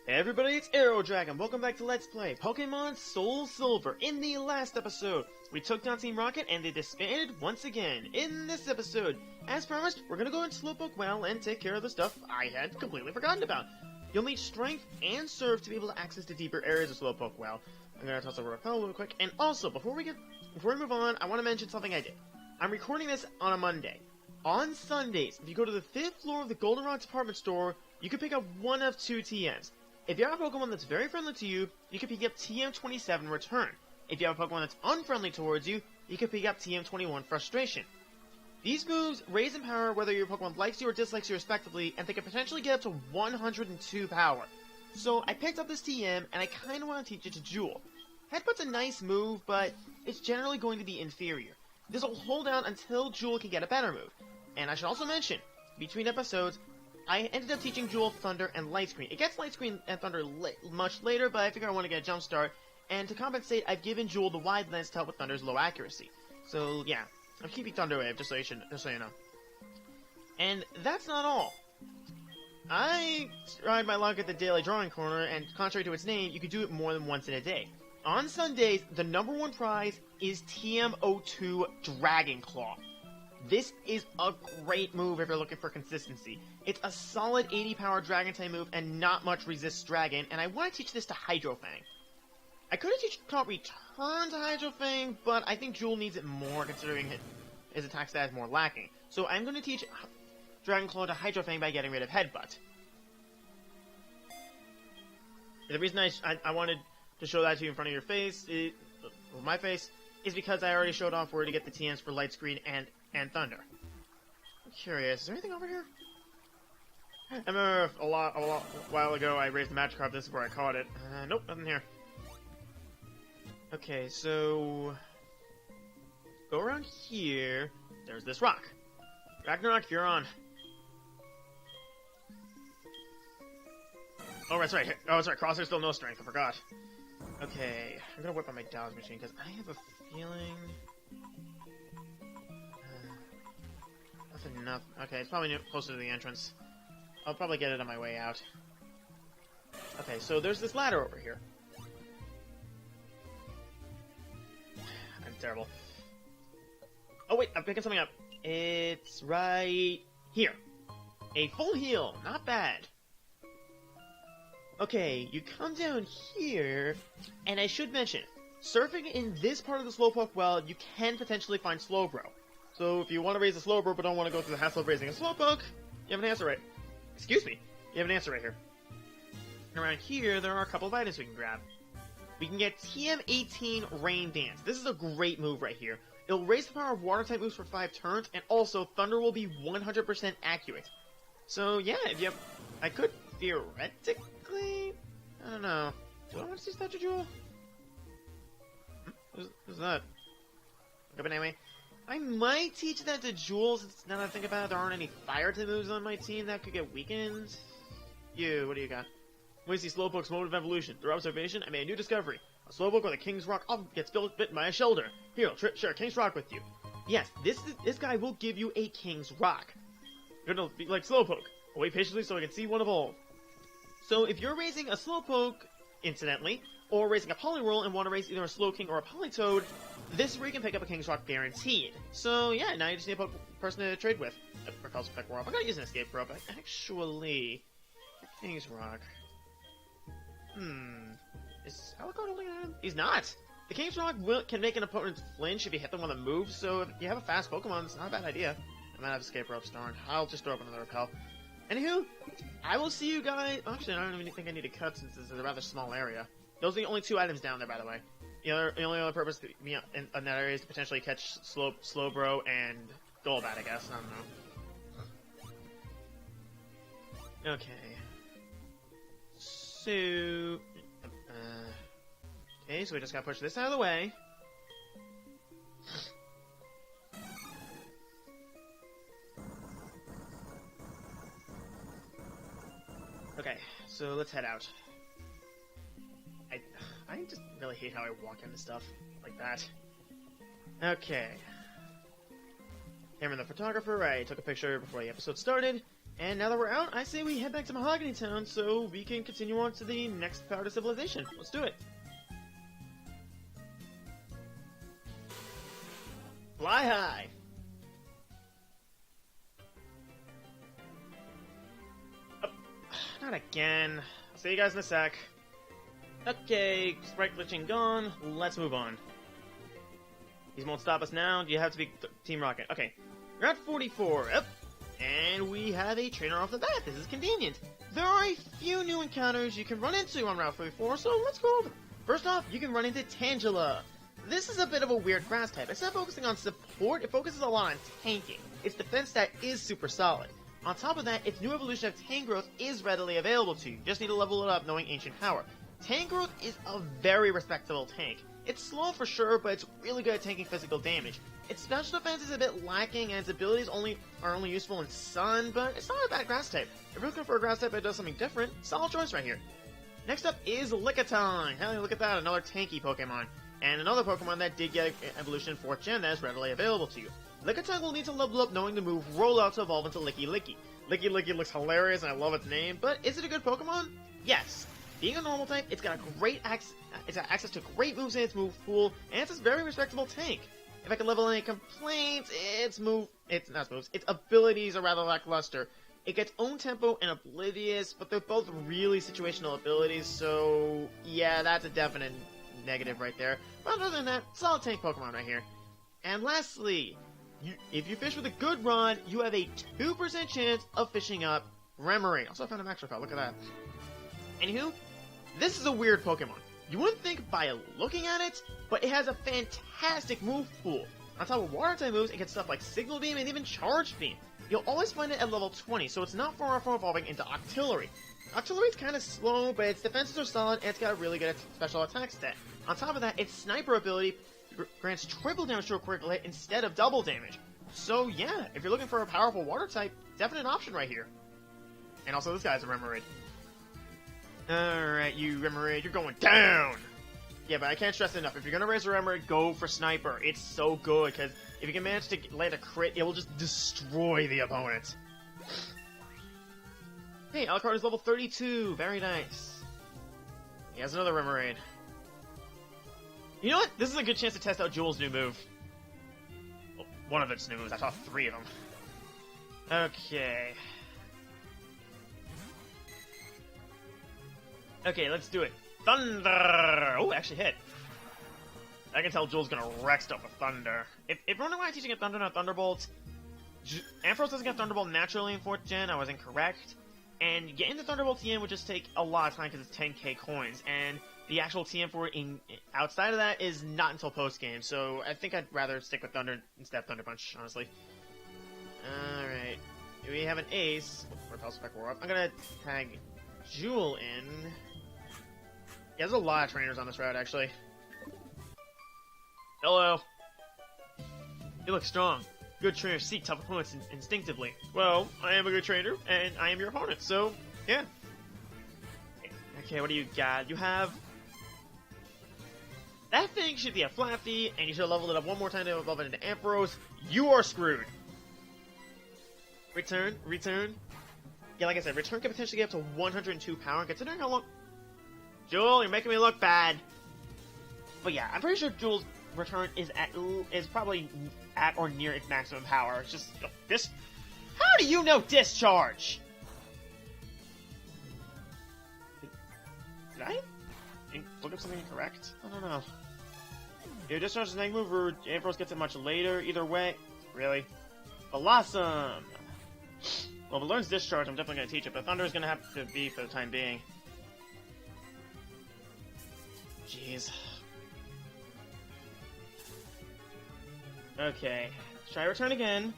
Hey everybody, it's Arrow Dragon. Welcome back to Let's Play Pokemon Soul Silver. In the last episode, we took down Team Rocket and they disbanded once again. In this episode, as promised, we're gonna go into Slowpoke Well and take care of the stuff I had completely forgotten about. You'll need Strength and Surf to be able to access the deeper areas of Slowpoke Well. I'm gonna toss over a Repel real quick. And also, before we move on, I want to mention something I did. I'm recording this on a Monday. On Sundays, if you go to the 5th floor of the Goldenrod department store, you can pick up one of two TMs. If you have a Pokemon that's very friendly to you, you can pick up TM27 Return. If you have a Pokemon that's unfriendly towards you, you can pick up TM21 Frustration. These moves raise in power whether your Pokemon likes you or dislikes you respectively, and they can potentially get up to 102 power. So I picked up this TM, and I kinda want to teach it to Jewel. Headbutt's a nice move, but it's generally going to be inferior. This will hold down until Jewel can get a better move. And I should also mention, between episodes, I ended up teaching Jewel Thunder and Light Screen. It gets Light Screen and Thunder much later, but I figure I want to get a jump start. And to compensate, I've given Jewel the Wide Lens to help with Thunder's low accuracy. So yeah, I'm keeping Thunder Wave, just so you know. And that's not all. I tried my luck at the Daily Drawing Corner, and contrary to its name, you can do it more than once in a day. On Sundays, the #1 prize is TM02 Dragon Claw. This is a great move if you're looking for consistency. It's a solid 80 power Dragon type move and not much resists Dragon, and I want to teach this to Hydrofang. I could have taught Return to Hydrofang, but I think Jewel needs it more considering his attack stat is more lacking. So I'm going to teach Dragon Claw to Hydrofang by getting rid of Headbutt. The reason I wanted to show that to you in front of your face, or my face, is because I already showed off where to get the TMs for Light Screen and Thunder. I'm curious, is there anything over here? I remember a while ago I raised the Magikarp, this is where I caught it. Nope, nothing here. Okay, so go around here, there's this rock. Ragnarok, you're on. Oh, that's right, Crosshair's still no strength, I forgot. Okay, I'm gonna whip on my Dow's machine, because I have a feeling... Nothing enough. Okay, it's probably closer to the entrance. I'll probably get it on my way out. Okay, so there's this ladder over here. I'm terrible. Oh wait, I'm picking something up. It's right here. A full heal, not bad. Okay, you come down here, and I should mention, surfing in this part of the Slowpoke Well, you can potentially find Slowbro. So if you want to raise a Slowbro but don't want to go through the hassle of raising a Slowpoke, you have an answer right. Excuse me, you have an answer right here. And around here, there are a couple of items we can grab. We can get TM18 Rain Dance. This is a great move right here. It'll raise the power of Water-type moves for 5 turns, and also Thunder will be 100% accurate. So yeah, if you have... I could theoretically... I don't know. Do I want to see Statue Jewel? Who's that? Okay, but anyway... I might teach that to Jewel, since now that I think about it, there aren't any fire-type moves on my team that could get weakened. What do you got? When you see Slowpoke's mode of evolution. Through observation, I made a new discovery. A Slowpoke with a King's Rock gets bitten by a shoulder. Here, I'll share a King's Rock with you. Yes, this guy will give you a King's Rock. You're gonna be like Slowpoke. I'll wait patiently so I can see one evolve. So if you're raising a Slowpoke, incidentally, or raising a Poliwhirl and want to raise either a Slowking or a Politoed, this is where you can pick up a King's Rock guaranteed. So yeah, now you just need a person to trade with. Repulsive Peck Rock. I'm gonna use an Escape Rope, but actually... King's Rock... Is Alucard holding on? He's not! The King's Rock can make an opponent flinch if you hit them on the move, so if you have a fast Pokemon, it's not a bad idea. I might have Escape Ropes, darn. I'll just throw up another Repel. Anywho, I will see you guys... Actually, I don't even think I need to cut since this is a rather small area. Those are the only 2 items down there, by the way. The only other purpose in that area is to potentially catch Slowbro and Golbat, I guess. I don't know. Okay. So... okay, so we just gotta push this out of the way. Okay, so let's head out. I just really hate how I walk into stuff like that. Okay. Cameron the photographer, I took a picture before the episode started. And now that we're out, I say we head back to Mahogany Town so we can continue on to the next part of civilization. Let's do it. Fly high! Oh, not again. I'll see you guys in a sec. Okay, sprite glitching gone. Let's move on. These won't stop us now. You have to be Team Rocket. Okay, Route 44. Up. And we have a trainer off the bat. This is convenient. There are a few new encounters you can run into on Route 44, so let's go over them. First off, you can run into Tangela. This is a bit of a weird grass type. Instead of focusing on support, it focuses a lot on tanking. Its defense stat is super solid. On top of that, its new evolution of Tank Growth is readily available to you. You just need to level it up knowing Ancient Power. Tank Growth is a very respectable tank. It's slow for sure, but it's really good at tanking physical damage. Its special defense is a bit lacking, and its abilities are only useful in Sun, but it's not a bad grass type. If you're looking for a grass type that does something different, solid choice right here. Next up is Lickitung. Hell, look at that, another tanky Pokemon. And another Pokemon that did get evolution 4th gen that is readily available to you. Lickitung will need to level up knowing the move Rollout to evolve into Licky Licky. Licky Licky looks hilarious and I love its name, but is it a good Pokemon? Yes. Being a normal type, it's got access to great moves in its move pool, and it's a very respectable tank. If I can level any complaints, its abilities are rather lackluster. It gets own tempo and oblivious, but they're both really situational abilities, so yeah, that's a definite negative right there. But other than that, solid tank Pokemon right here. And lastly, if you fish with a good rod, you have a 2% chance of fishing up Remoraid. Also, I found a max repel, look at that. Anywho, this is a weird Pokemon. You wouldn't think by looking at it, but it has a fantastic move pool. On top of water type moves, it gets stuff like Signal Beam and even Charge Beam. You'll always find it at level 20, so it's not far from evolving into Octillery. Octillery's kind of slow, but its defenses are solid, and it's got a really good special attack stat. On top of that, its Sniper ability grants triple damage to a critical hit instead of double damage. So yeah, if you're looking for a powerful water type, definite option right here. And also, this guy's a Remoraid. Alright, you Remoraid, you're going down! Yeah, but I can't stress enough, if you're gonna raise a Remoraid, go for Sniper. It's so good, because if you can manage to land a crit, it will just destroy the opponent. Hey, Alucard is level 32, very nice. He has another Remoraid. You know what? This is a good chance to test out Jewel's new move. Well, one of its new moves, I saw 3 of them. Okay. Okay, let's do it. Thunder! Oh, actually hit. I can tell Jewel's gonna wreck stuff with Thunder. If you're wondering why I'm teaching a Thunder, not Thunderbolt, Ampharos doesn't get Thunderbolt naturally in 4th gen, I was incorrect. And getting the Thunderbolt TM would just take a lot of time because it's 10k coins, and the actual TM for it outside of that is not until post-game, so I think I'd rather stick with Thunder instead of Thunder Punch, honestly. Alright. We have an Ace. Repel Spec War up. I'm gonna tag Jewel in. Yeah, there's a lot of trainers on this route, actually. Hello. You look strong. Good trainers seek tough opponents instinctively. Well, I am a good trainer, and I am your opponent, so, yeah. Okay, what do you got? You have... That thing should be a Flaffy, and you should have leveled it up one more time to evolve it into Ampharos. You are screwed. Return. Yeah, like I said, return can potentially get up to 102 power, considering how long... Jewel, you're making me look bad. But yeah, I'm pretty sure Jewel's return is probably at or near its maximum power. It's just this. How do you know discharge? Did I look up something incorrect? I don't know. Either discharge is an egg move or Ampharos gets it much later. Either way, really. Blossom. Well, if it learns discharge, I'm definitely gonna teach it. But Thunder is gonna have to be for the time being. Jeez. Okay, let's try return again.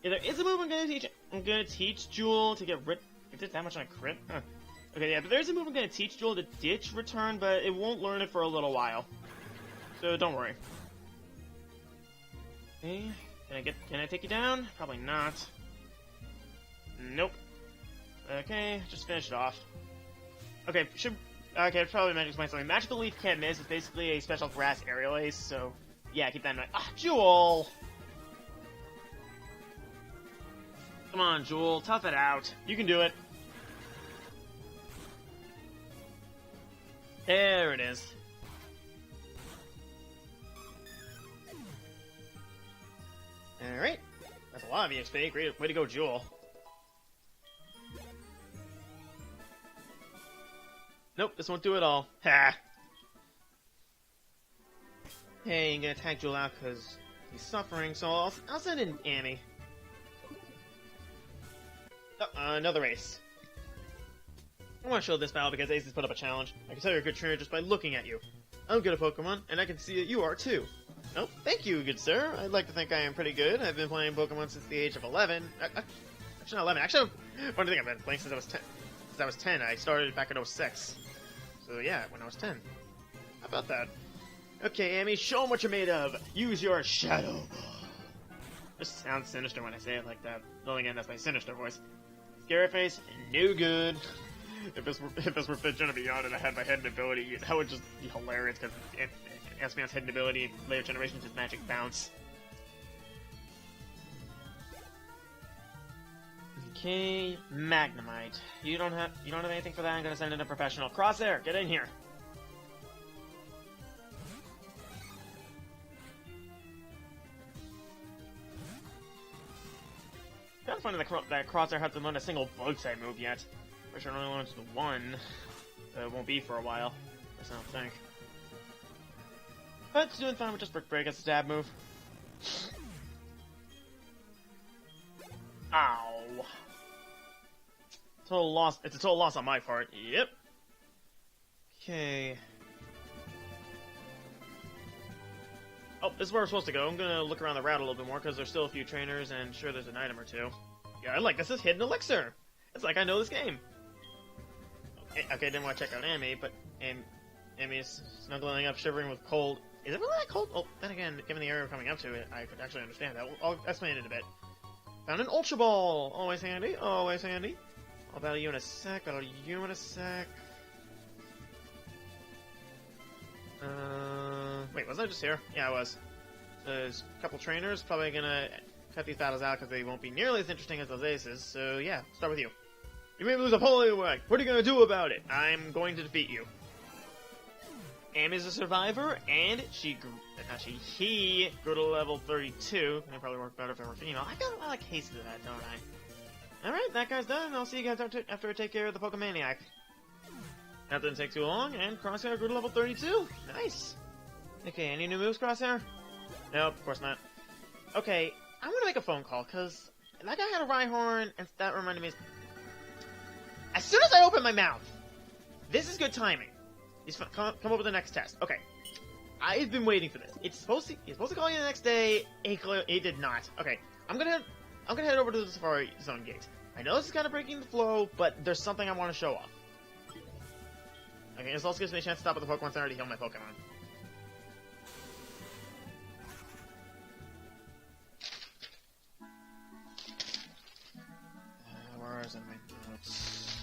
Yeah, there is a move I'm gonna teach Jewel to get rid. It did that much on a crit? Huh. Okay, yeah, but there's a move I'm gonna teach Jewel to ditch return, but it won't learn it for a little while. So don't worry. Okay, can I take you down? Probably not. Nope. Okay, just finish it off. Okay, okay, probably meant to explain something. Magical Leaf Can't Miss is basically a special grass aerial ace, so yeah, keep that in mind. Ah, Jewel! Come on, Jewel, tough it out. You can do it. There it is. Alright. That's a lot of EXP. Great way to go, Jewel. Nope, this won't do it all. Ha! Hey, I'm gonna tag Jewel out because he's suffering, so I'll send in Amy. Oh, another ace. I want to show this battle because Ace has put up a challenge. I can tell you're a good trainer just by looking at you. I'm good at Pokemon, and I can see that you are too. Oh, thank you, good sir. I'd like to think I am pretty good. I've been playing Pokemon since the age of 11. Actually, not 11. Actually, funny thing, I've been playing since I was 10. Since I was 10. I started back in 06. So yeah, when I was 10. How about that? Okay, Amy, show 'em what you're made of. Use your Shadow Ball. This sounds sinister when I say it like that. Well, again, that's my sinister voice. Scary face, no good. If this were Fit Gen Beyond and I had my hidden ability, that would just be hilarious because Espeon's hidden ability in later generations is Magic Bounce. Okay, Magnemite. You don't have anything for that. I'm gonna send in a professional. Crosshair, get in here. Kind of funny that Crosshair hasn't learned a single bug type move yet. Wish I only learned the one. It won't be for a while. I don't think. But it's doing fine with just Brick Break as a stab move. Ow. Total loss. It's a total loss on my part. Yep. Okay. Oh, this is where we're supposed to go. I'm gonna look around the route a little bit more because there's still a few trainers and sure there's an item or two. Yeah, I like this is Hidden Elixir. It's like I know this game. Okay, I didn't want to check out Amy, but Amy is snuggling up, shivering with cold. Is it really that cold? Oh, then again, given the area we're coming up to, I could actually understand that. I'll explain it a bit. Found an Ultra Ball! Always handy, always handy. I'll battle you in a sec, battle you in a sec. Wait, was I just here? Yeah, I was. There's a couple trainers, probably gonna cut these battles out because they won't be nearly as interesting as those aces, so yeah, start with you. You may lose a Poliwag! What are you gonna do about it? I'm going to defeat you. Amy's a survivor, and he grew to level 32. That'd probably work better if I were female. I got a lot of cases of that, don't I? Alright, that guy's done. I'll see you guys after I take care of the Pokemaniac. That didn't take too long, and Crosshair grew to level 32. Nice. Okay, any new moves, Crosshair? Nope, of course not. Okay, I'm gonna make a phone call, because that guy had a Rhyhorn, and that reminded me... As soon as I open my mouth, this is good timing. He's come up with the next test. Okay, I've been waiting for this. He's supposed to call you the next day. He did not. Okay, I'm gonna head over to the Safari Zone gate. I know this is kind of breaking the flow, but there's something I want to show off. Okay, this also gives me a chance to stop at the Pokemon Center to heal my Pokemon. Where is it? My notes.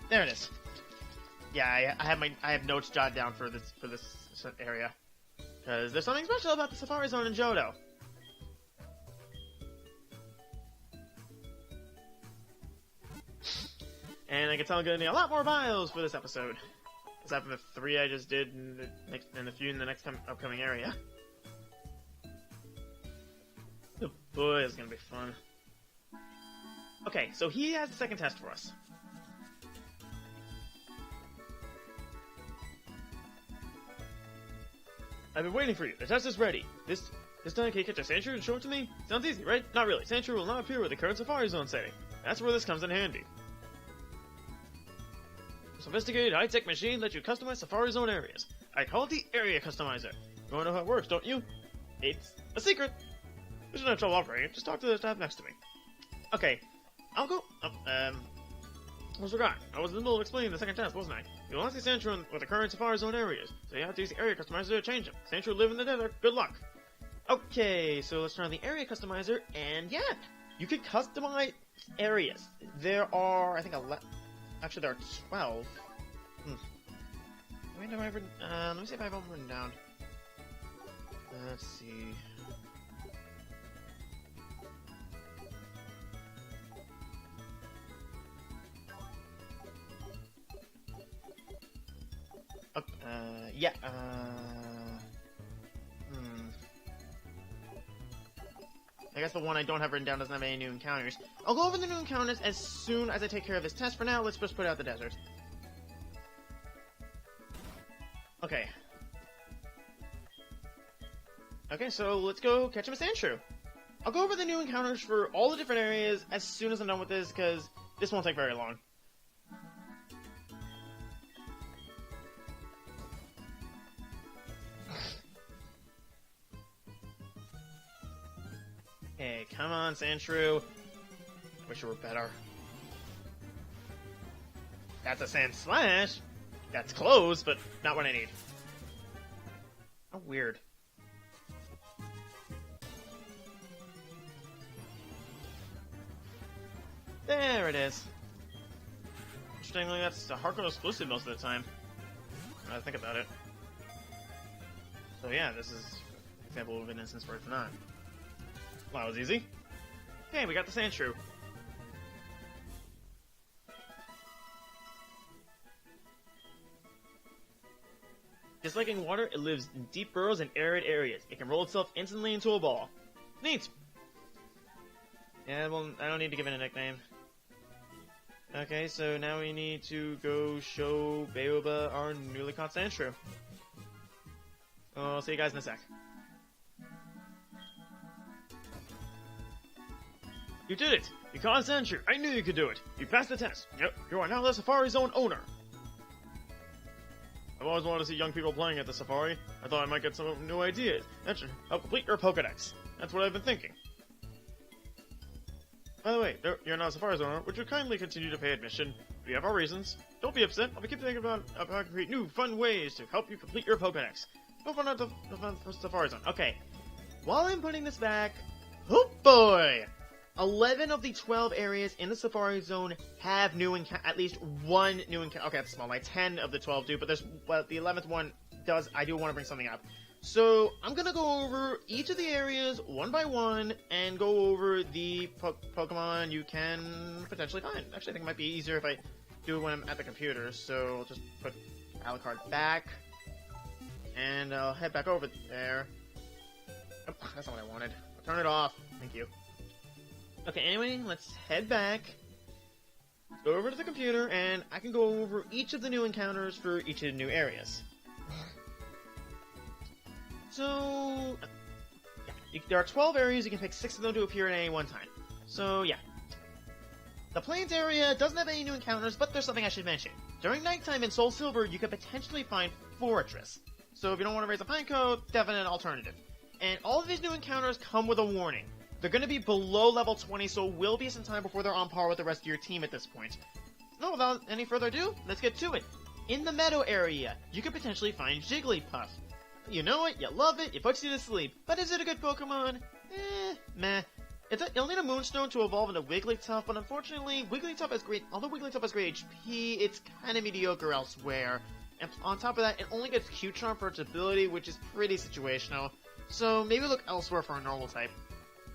There it is. Yeah, I have notes jotted down for this area because there's something special about the Safari Zone in Johto. And I can tell I'm gonna need a lot more bios for this episode, aside from the 3 I just did and the few in the next upcoming area. Oh boy, it's gonna be fun. Okay, so he has the second test for us. I've been waiting for you. The test is ready. This time, can you catch a Sandshrew and show it to me? Sounds easy, right? Not really. Sandshrew will not appear with the current Safari Zone setting. That's where this comes in handy. A sophisticated high-tech machine lets you customize Safari Zone areas. I call it the Area Customizer. You want to know how it works, don't you? It's a secret. There's no trouble operating it. Just talk to the staff next to me. Okay. I'll go... I forgot. I was in the middle of explaining the second test, wasn't I? You'll not see Sandshrew with the current Safari Zone areas, so you have to use the Area Customizer to change them. Sandshrew live in the desert. Good luck. Okay, so let's turn on the Area Customizer, and yeah, you can customize areas. There are, I think, 11... Actually, there are 12. Wait, have I written... let me see if I have them written down. Let's see... yeah, I guess the one I don't have written down doesn't have any new encounters. I'll go over the new encounters as soon as I take care of this test. For now, let's just put out the desert. Okay. Okay, so let's go catch him a Sandshrew. I'll go over the new encounters for all the different areas as soon as I'm done with this, because this won't take very long. Hey, come on, Sandshrew. Wish you were better. That's a Sand Slash. That's close, but not what I need. Oh, weird. There it is. Interestingly, that's a hardcore exclusive most of the time. When I think about it. So yeah, this is an example of an instance where it's not. Well, that was easy. Hey, we got the Sandshrew. Just like in water, it lives in deep burrows and arid areas. It can roll itself instantly into a ball. Neat! Yeah, well, I don't need to give it a nickname. Okay, so now we need to go show Baoba our newly caught Sandshrew. I'll see you guys in a sec. You did it! You caught a Sandshrew! I knew you could do it! You passed the test! Yep, you are now the Safari Zone owner! I've always wanted to see young people playing at the Safari. I thought I might get some new ideas. That should help complete your Pokedex. That's what I've been thinking. By the way, you're not a Safari Zone owner. Would you kindly continue to pay admission? We have our reasons. Don't be upset. I'll keep thinking about how to create new, fun ways to help you complete your Pokedex. Go find out the Safari Zone. Okay. While I'm putting this back... Oh boy! 11 of the 12 areas in the Safari Zone have new at least one new encounter. Okay, that's small. Like 10 of the 12 do, but the 11th one does. I do want to bring something up. So I'm gonna go over each of the areas one by one and go over the Pokemon you can potentially find. Actually, I think it might be easier if I do it when I'm at the computer. So I'll just put Alucard back, and I'll head back over there. Oh, that's not what I wanted. I'll turn it off. Thank you. Okay, anyway, let's head back, go over to the computer, and I can go over each of the new encounters for each of the new areas. So, yeah, there are 12 areas, you can pick 6 of them to appear at any one time. So, yeah. The Plains area doesn't have any new encounters, but there's something I should mention. During nighttime in Soul Silver, you could potentially find Fortress. So if you don't want to raise a Pineco, definite alternative. And all of these new encounters come with a warning. They're going to be below level 20, so it will be some time before they're on par with the rest of your team at this point. No, without any further ado, let's get to it. In the Meadow area, you could potentially find Jigglypuff. You know it, you love it, it puts you to sleep. But is it a good Pokemon? Meh. You'll need a Moonstone to evolve into Wigglytuff, but unfortunately, Wigglytuff has great... Although Wigglytuff has great HP, it's kind of mediocre elsewhere. And on top of that, it only gets Q-Charm for its ability, which is pretty situational. So maybe look elsewhere for a normal type.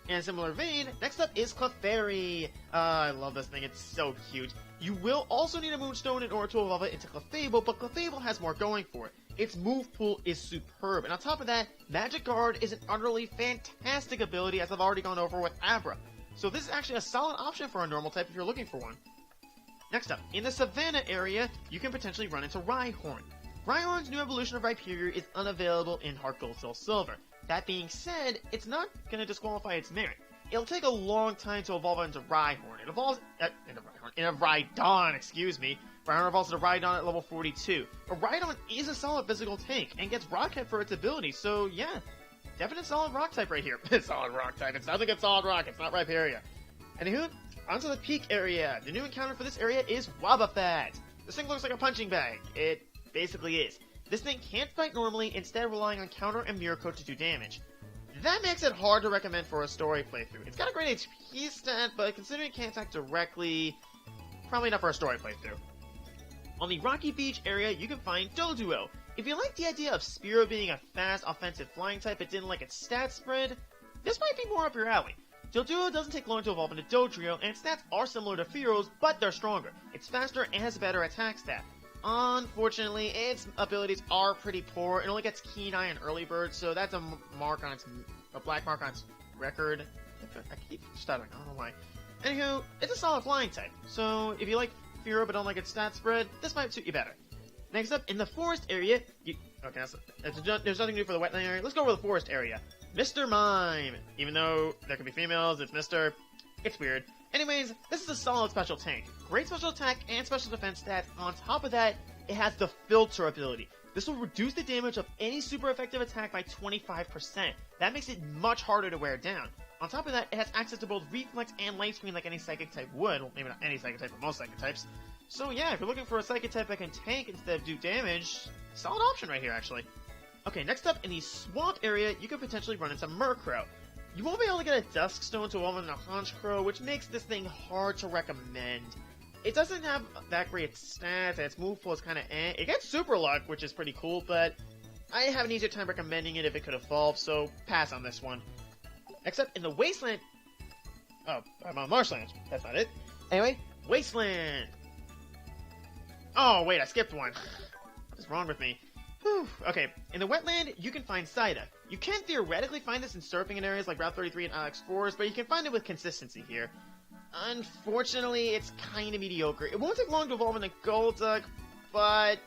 In a similar vein, next up is Clefairy. I love this thing, it's so cute. You will also need a Moonstone in order to evolve it into Clefable, but Clefable has more going for it. Its move pool is superb, and on top of that, Magic Guard is an utterly fantastic ability, as I've already gone over with Abra. So this is actually a solid option for a normal type if you're looking for one. Next up, in the Savannah area, you can potentially run into Rhyhorn. Rhyhorn's new evolution of Rhyperior is unavailable in Heart Gold Soul Silver. That being said, it's not going to disqualify its merit. It'll take a long time to evolve into Rhyhorn. It evolves into Rhydon, excuse me. Rhyhorn evolves into Rhydon at level 42. But Rhydon is a solid physical tank and gets Rock Head for its ability, so yeah, definite solid rock type right here. Solid rock type. It's nothing but solid rock. It's not Rhyperior. Anywho, onto the Peak area. The new encounter for this area is Wobbuffet. This thing looks like a punching bag. It basically is. This thing can't fight normally, instead relying on counter and mirror coat to do damage. That makes it hard to recommend for a story playthrough. It's got a great HP stat, but considering it can't attack directly, probably not for a story playthrough. On the Rocky Beach area, you can find Doduo. If you like the idea of Spearow being a fast, offensive flying type but didn't like its stat spread, this might be more up your alley. Doduo doesn't take long to evolve into Dodrio, and its stats are similar to Fearo's, but they're stronger. It's faster and has a better attack stat. unfortunately, its abilities are pretty poor. It only gets Keen Eye and Early Bird, so that's a black mark on its record. I keep stuttering, I don't know why. Anywho, it's a solid flying type, so if you like Fearow but don't like its stat spread, this might suit you better. Next up, in the forest area, there's nothing new for the wetland area. Let's go over the forest area. Mr. Mime. Even though there could be females, it's Mr. It's weird. Anyways, this is a solid special tank. Great special attack and special defense stats. On top of that, it has the filter ability. This will reduce the damage of any super effective attack by 25%. That makes it much harder to wear down. On top of that, it has access to both reflex and light screen like any psychic type would. Well, maybe not any psychic type, but most psychic types. So yeah, if you're looking for a psychic type that can tank instead of do damage, solid option right here actually. Okay, next up, in the swamp area, you could potentially run into Murkrow. You won't be able to get a Duskstone to evolve into Honchkrow, which makes this thing hard to recommend. It doesn't have that great stats, and its move pool is kinda eh. It gets Super Luck, which is pretty cool, but I have an easier time recommending it if it could evolve, so pass on this one. Next up, in the Wasteland... Oh, I'm on Marshland. That's not it. Anyway, Wasteland! Oh, wait, I skipped one. What is wrong with me? Whew. Okay, in the wetland, you can find Psyduck. You can theoretically find this in surfing in areas like Route 33 and Alex Forest, but you can find it with consistency here. Unfortunately, it's kinda mediocre. It won't take long to evolve into Golduck, but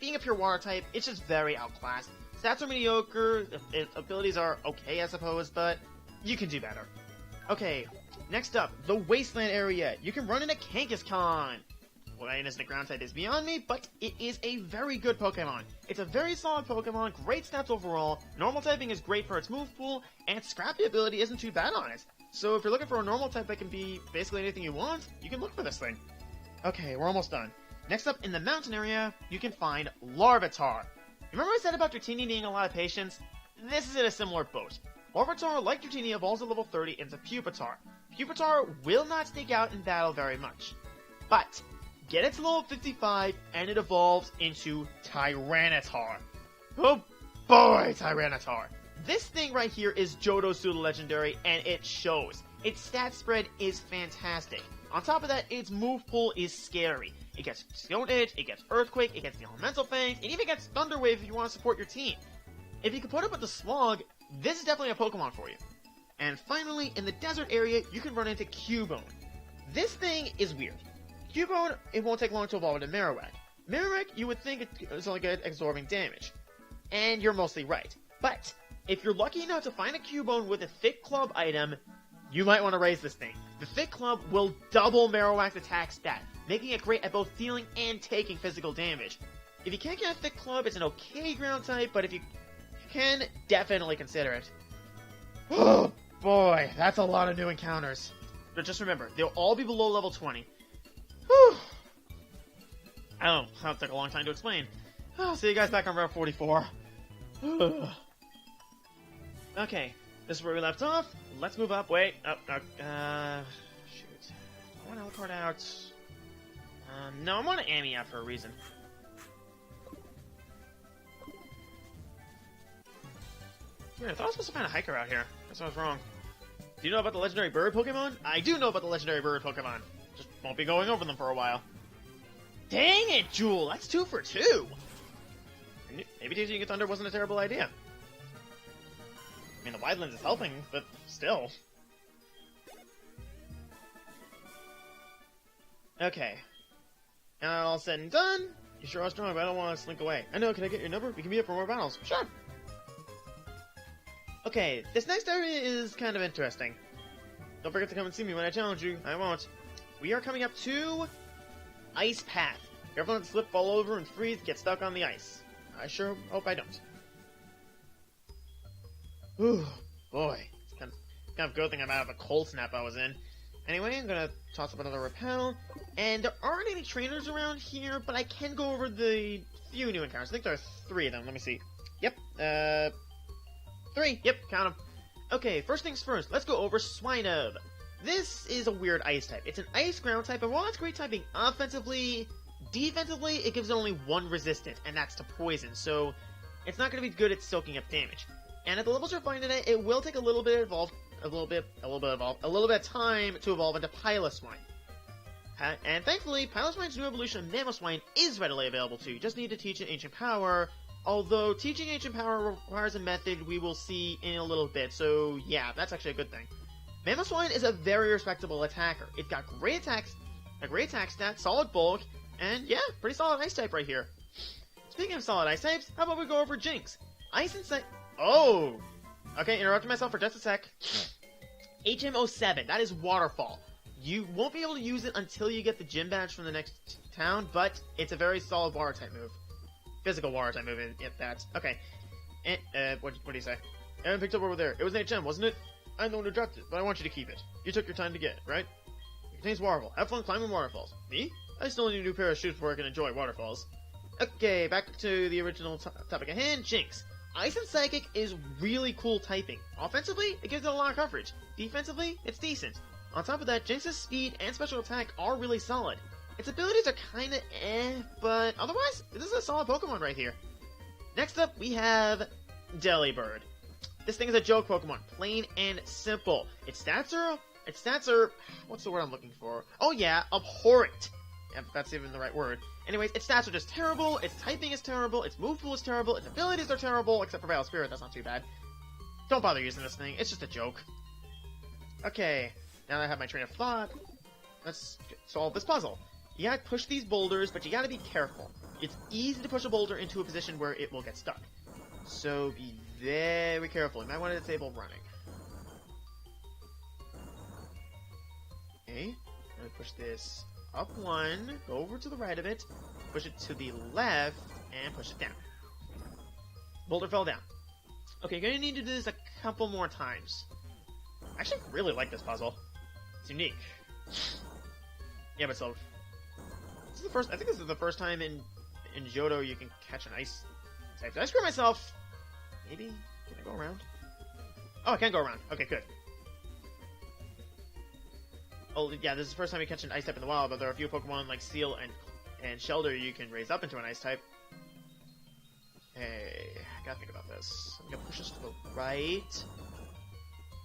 being a pure water type, it's just very outclassed. Stats are mediocre, its abilities are okay, I suppose, but you can do better. Okay, next up, the Wasteland area. You can run into Kangaskhan. Why it isn't a ground type is beyond me, but it is a very good Pokemon. It's a very solid Pokemon, great stats overall, normal typing is great for its move pool, and its scrappy ability isn't too bad on it. So if you're looking for a normal type that can be basically anything you want, you can look for this thing. Okay, we're almost done. Next up, in the mountain area, you can find Larvitar. Remember I said about Dratini needing a lot of patience? This is in a similar boat. Larvitar, like Dratini, evolves at level 30 into Pupitar. Pupitar will not stick out in battle very much. But get it to level 55, and it evolves into Tyranitar. Oh boy, Tyranitar. This thing right here is Johto Pseudo Legendary, and it shows. Its stat spread is fantastic. On top of that, its move pool is scary. It gets Stone Edge, it gets Earthquake, it gets the Elemental Fangs, it even gets Thunder Wave if you want to support your team. If you can put up with the Slog, this is definitely a Pokemon for you. And finally, in the desert area, you can run into Cubone. This thing is weird. Cubone, it won't take long to evolve into Marowak. Marowak, you would think it's only good at absorbing damage. And you're mostly right. But if you're lucky enough to find a Cubone with a Thick Club item, you might want to raise this thing. The Thick Club will double Marowak's attack stat, making it great at both dealing and taking physical damage. If you can't get a Thick Club, it's an okay ground type, but if you can, definitely consider it. Oh boy, that's a lot of new encounters. But just remember, they'll all be below level 20. Whew. I don't know, that took a long time to explain. I'll see you guys back on Route 44. Okay, this is where we left off. Let's move up. Wait. Shoot. I want Alucard out. No, I want an Amy out for a reason. Yeah, I thought I was supposed to find a hiker out here. Guess I was wrong. Do you know about the legendary bird Pokemon? I do know about the legendary bird Pokemon. Just won't be going over them for a while. Dang it, Jewel! That's 2 for 2! Maybe teaching you Thunder wasn't a terrible idea. I mean, the Wildlands is helping, but still. Okay. And all said and done, you sure are strong, but I don't want to slink away. I know, can I get your number? We can meet up for more battles. Sure! Okay, this next area is kind of interesting. Don't forget to come and see me when I challenge you. I won't. We are coming up to Ice Path. Careful not to slip, fall over, and freeze, get stuck on the ice. I sure hope I don't. Ooh, boy. It's kind of good thing I'm out of a cold snap I was in. Anyway, I'm gonna toss up another Repel. And there aren't any trainers around here, but I can go over the few new encounters. I think there are 3 of them. Let me see. Yep, 3. Yep, count them. Okay, first things first, let's go over Swinub. This is a weird ice type. It's an ice ground type, and while it's great typing offensively, defensively, it gives it only 1 resistant, and that's to poison, so it's not going to be good at soaking up damage. And at the levels you're finding it, it will take a little bit of time to evolve into Piloswine. And thankfully, Piloswine's new evolution of Mamoswine is readily available too. You just need to teach it Ancient Power, although teaching Ancient Power requires a method we will see in a little bit, so yeah, that's actually a good thing. Mamoswine is a very respectable attacker. It's got great attacks, a great attack stat, solid bulk, and yeah, pretty solid ice type right here. Speaking of solid ice types, how about we go over Jinx? Ice and Oh! Okay, interrupted myself for just a sec. HM07, that is Waterfall. You won't be able to use it until you get the gym badge from the next town, but it's a very solid water type move. Physical water type move, if that's... Okay. And, what do you say? Aaron picked up over there. It was an HM, wasn't it? I'm the one who dropped it, but I want you to keep it. You took your time to get it, right? It contains waterfall. Have fun climbing waterfalls. Me? I still need a new pair of shoes before I can enjoy waterfalls. Okay, back to the original topic at hand, Jinx. Ice and Psychic is really cool typing. Offensively, it gives it a lot of coverage. Defensively, it's decent. On top of that, Jinx's speed and special attack are really solid. Its abilities are kinda but otherwise, this is a solid Pokemon right here. Next up, we have Delibird. This thing is a joke Pokemon, plain and simple. Its stats are, what's the word I'm looking for? Oh yeah, abhorrent. If that's even the right word. Anyways, its stats are just terrible, its typing is terrible, its move pool is terrible, its abilities are terrible, except for Veil of Spirit, that's not too bad. Don't bother using this thing, it's just a joke. Okay, now that I have my train of thought, let's solve this puzzle. You gotta push these boulders, but you gotta be careful. It's easy to push a boulder into a position where it will get stuck. So be very careful. You might want to disable running. Okay, I'm gonna push this up one, go over to the right of it, push it to the left, and push it down. Boulder fell down. Okay, you're gonna need to do this a couple more times. I actually really like this puzzle. It's unique. Yeah, but still, this is the first. I think this is the first time in Johto you can catch an ice type. Did I screw myself? Maybe. Can I go around? Oh, I can go around. Okay, good. Oh, yeah, this is the first time you catch an ice type in the wild, but there are a few Pokemon like Seal and Shelter you can raise up into an ice type. Hey, I gotta think about this. I'm gonna push this to the right.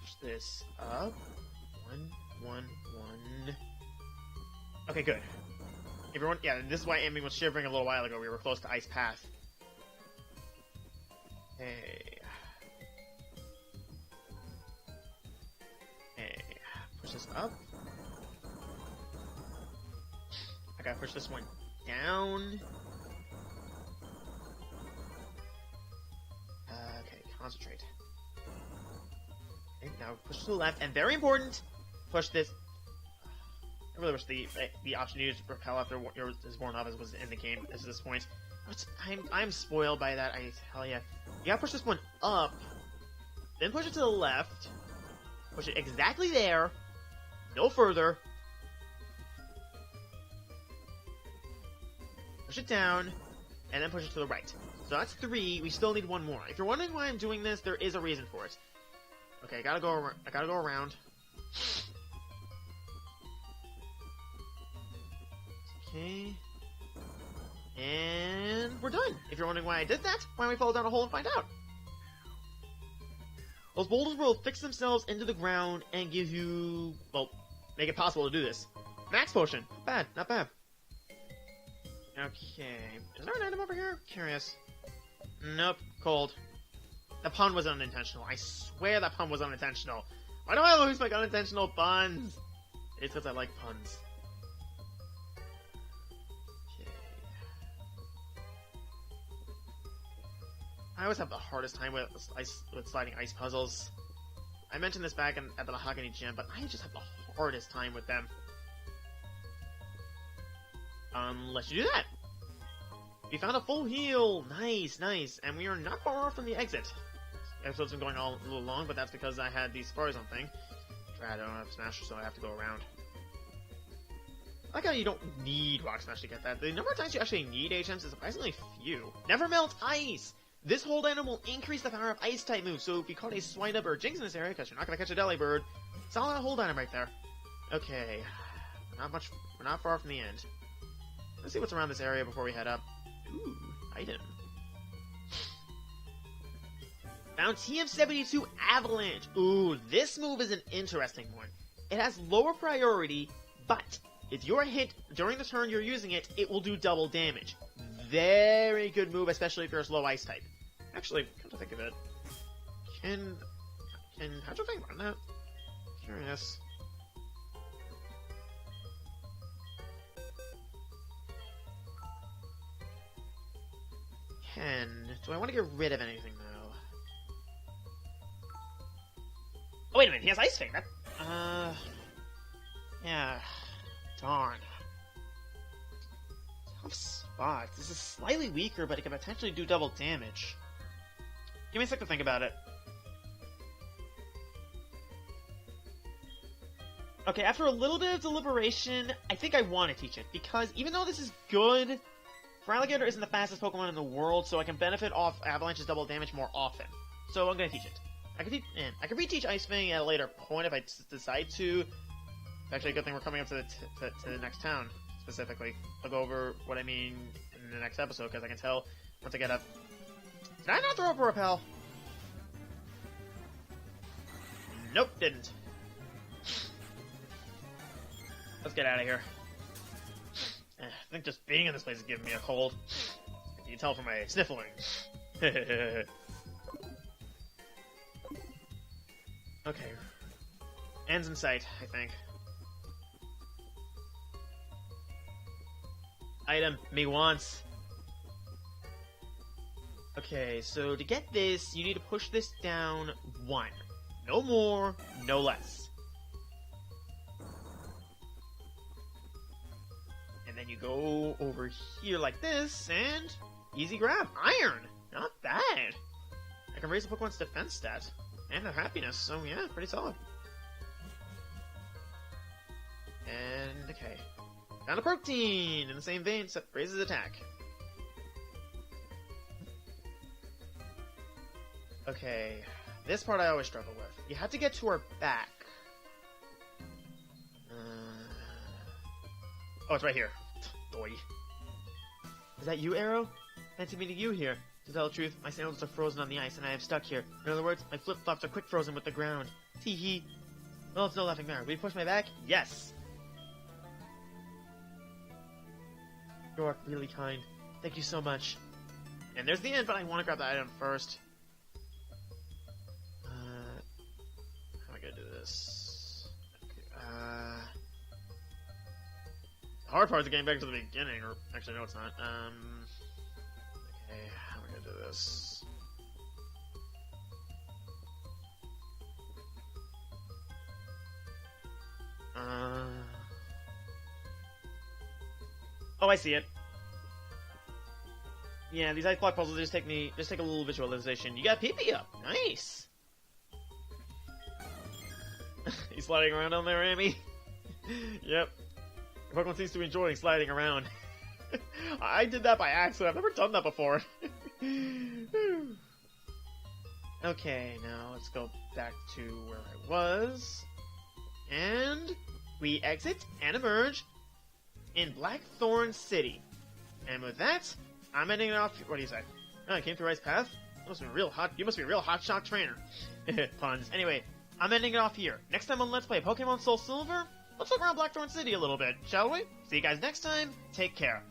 Push this up. One. Okay, good. Everyone, yeah, this is why Amy was shivering a little while ago. We were close to Ice Path. Hey. Push this up. I gotta push this one down. Okay, concentrate. Okay, now push to the left, and very important, push this. I really wish the option to use repel after is worn off was in the game at this point. But I'm spoiled by that. I tell ya. You gotta push this one up, then push it to the left, push it exactly there, no further. Push it down, and then push it to the right. So that's 3. We still need 1 more. If you're wondering why I'm doing this, there is a reason for it. Okay, I gotta go around. Okay. And we're done. If you're wondering why I did that, why don't we fall down a hole and find out? Those boulders will fix themselves into the ground and give you, well, make it possible to do this. Max Potion. Not bad. Okay. Is there an item over here? Curious. Nope. Cold. The pun was unintentional. I swear that pun was unintentional. Why do I always make unintentional puns? It's because I like puns. Okay. I always have the hardest time with sliding ice puzzles. I mentioned this back at the Mahogany Gym, but I just have the hardest time with them. Unless you do that. We found a full heal! Nice. And we are not far off from the exit. The episode's been going on a little long, but that's because I had these spars on thing. I don't have Smasher, so I have to go around. I like how you don't need Rock Smash to get that. The number of times you actually need HMs is surprisingly few. Never Melt Ice! This hold item will increase the power of Ice-type moves, so if you caught a Swinub or Jinx in this area, because you're not going to catch a Delibird, solid hold item right there. Okay. We're not far from the end. Let's see what's around this area before we head up. Ooh, item. Found TM72 Avalanche. Ooh, this move is an interesting one. It has lower priority, but if you're hit during the turn you're using it, it will do double damage. Very good move, especially if you're a slow ice type. Actually, come to think of it, can Hydro Fang run that? Curious. Do I want to get rid of anything though? Oh wait a minute, he has Ice Fang. That yeah. Darn. Tough spot. This is slightly weaker, but it can potentially do double damage. Give me a sec to think about it. Okay, after a little bit of deliberation, I think I want to teach it, because even though this is good, Feraligatr isn't the fastest Pokemon in the world, so I can benefit off Avalanche's double damage more often. So I'm gonna teach it. I can reteach Ice Fang at a later point if I decide to. Actually, a good thing we're coming up to the next town, specifically. I'll go over what I mean in the next episode, because I can tell once I get up. Did I not throw up a Repel? Nope, didn't. Let's get out of here. I think just being in this place is giving me a cold. You can tell from my sniffling. Okay. Ends in sight, I think. Item, me once. Okay, so to get this, you need to push this down 1. No more, no less. And then you go over here like this, and easy grab. Iron! Not bad. I can raise the Pokemon's defense stat. And their happiness, so yeah, pretty solid. And, okay. Found a protein! In the same vein, except raises attack. Okay, this part I always struggle with. You have to get to her back. Oh, it's right here. Boy. Is that you, Arrow? Fancy meeting you here. To tell the truth, my sandals are frozen on the ice and I am stuck here. In other words, my flip-flops are quick frozen with the ground. Tee-hee. Well, it's no laughing matter. Will you push my back? Yes! You're really kind. Thank you so much. And there's the end, but I want to grab the item first. How am I gonna do this? Okay, the hard part is getting back to the beginning, or actually, no, it's not. Okay, how am I gonna do this? Oh, I see it. Yeah, these ice block puzzles just take a little visualization. You got Pee-Pee up. Nice. He's sliding around down there, Amy. Yep. Your Pokemon seems to be enjoying sliding around. I did that by accident. I've never done that before. Okay, now let's go back to where I was. And we exit and emerge in Blackthorn City. And with that, I'm ending it off. What do you say? Oh, I came through Ice Path? You must be a real hot shot trainer. Puns. Anyway, I'm ending it off here. Next time on Let's Play Pokemon Soul Silver, let's look around Blackthorn City a little bit, shall we? See you guys next time. Take care.